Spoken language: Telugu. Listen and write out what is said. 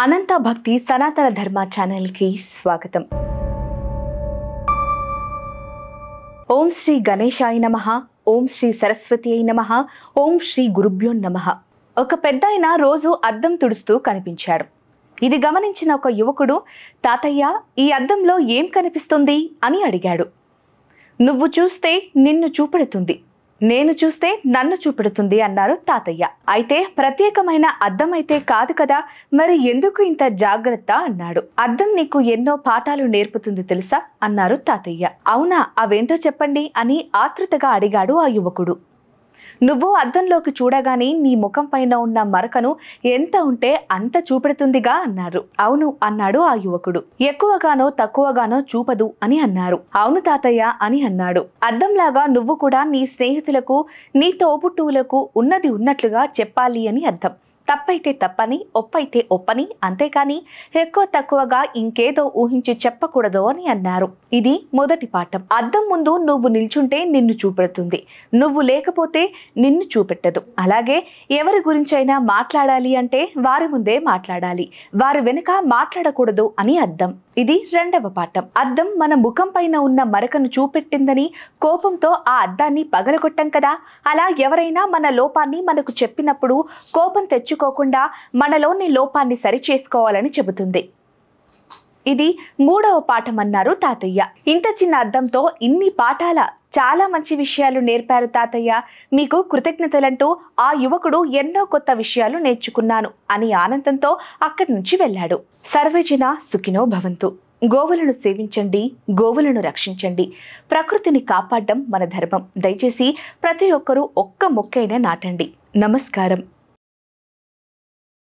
అనంత భక్తి సనాతన ధర్మ ఛానల్ కి స్వాగతం. ఓం శ్రీ గణేశాయ నమః. ఓం శ్రీ సరస్వతి అయి నమః. ఓం శ్రీ గురుభ్యో నమః. ఒక పెద్దాయన రోజు అద్దం తుడుస్తూ కనిపించాడు. ఇది గమనించిన ఒక యువకుడు, తాతయ్య, ఈ అద్దంలో ఏం కనిపిస్తుంది అని అడిగాడు. నువ్వు చూస్తే నిన్ను చూపెడుతుంది, నేను చూస్తే నన్ను చూపెడుతుంది అన్నారు తాతయ్య. అయితే ప్రత్యేకమైన అద్దం అయితే కాదు కదా, మరి ఎందుకు ఇంత జాగ్రత్త అన్నాడు. అద్దం నీకు ఎన్నో పాఠాలు నేర్పుతుంది తెలుసా అన్నారు తాతయ్య. అవునా, అవేంటో చెప్పండి అని ఆతృతగా అడిగాడు ఆ యువకుడు. నువ్వు అద్దంలోకి చూడగానే నీ ముఖం పైన ఉన్న మరకను ఎంత ఉంటే అంత చూపెడుతుందిగా అన్నారు. అవును అన్నాడు ఆ యువకుడు. ఎక్కువగానో తక్కువగానో చూపదు అని అన్నారు. అవును తాతయ్య అని అన్నాడు. అద్దంలాగా నువ్వు కూడా నీ స్నేహితులకు, నీ తోబుట్టువులకు ఉన్నది ఉన్నట్లుగా చెప్పాలి అని అర్థం. తప్పైతే తప్పని, ఒప్పైతే ఒప్పని, అంతేకాని ఎక్కువ తక్కువగా ఇంకేదో ఊహించి చెప్పకూడదు అని అన్నారు. ఇది మొదటి పాఠం. అద్దం ముందు నువ్వు నిల్చుంటే నిన్ను చూపెడుతుంది, నువ్వు లేకపోతే నిన్ను చూపెట్టదు. అలాగే ఎవరి గురించైనా మాట్లాడాలి అంటే వారి ముందే మాట్లాడాలి, వారి వెనుక మాట్లాడకూడదు అని అర్థం. ఇది రెండవ పాఠం. అద్దం మన ముఖం పైన ఉన్న మరకను చూపెట్టిందని కోపంతో ఆ అద్దాన్ని పగలగొట్టం కదా. అలా ఎవరైనా మన లోపాన్ని మనకు చెప్పినప్పుడు కోపం తెచ్చుకోకుండా మనలోని లోపాన్ని సరిచేసుకోవాలని చెబుతుంది. ఇది మూడవ పాఠం అన్నారు తాతయ్య. ఇంత చిన్న అద్దంతో ఇన్ని పాఠాల, చాలా మంచి విషయాలు నేర్పారు తాతయ్య, మీకు కృతజ్ఞతలంటూ ఆ యువకుడు ఎన్నో కొత్త విషయాలు నేర్చుకున్నాను అని ఆనందంతో అక్కడి నుంచి వెళ్ళాడు. సర్వేజన సుఖినో భవంతు. గోవులను సేవించండి, గోవులను రక్షించండి. ప్రకృతిని కాపాడడం మన ధర్మం. దయచేసి ప్రతి ఒక్కరూ ఒక్క మొక్కైనా నాటండి. నమస్కారం.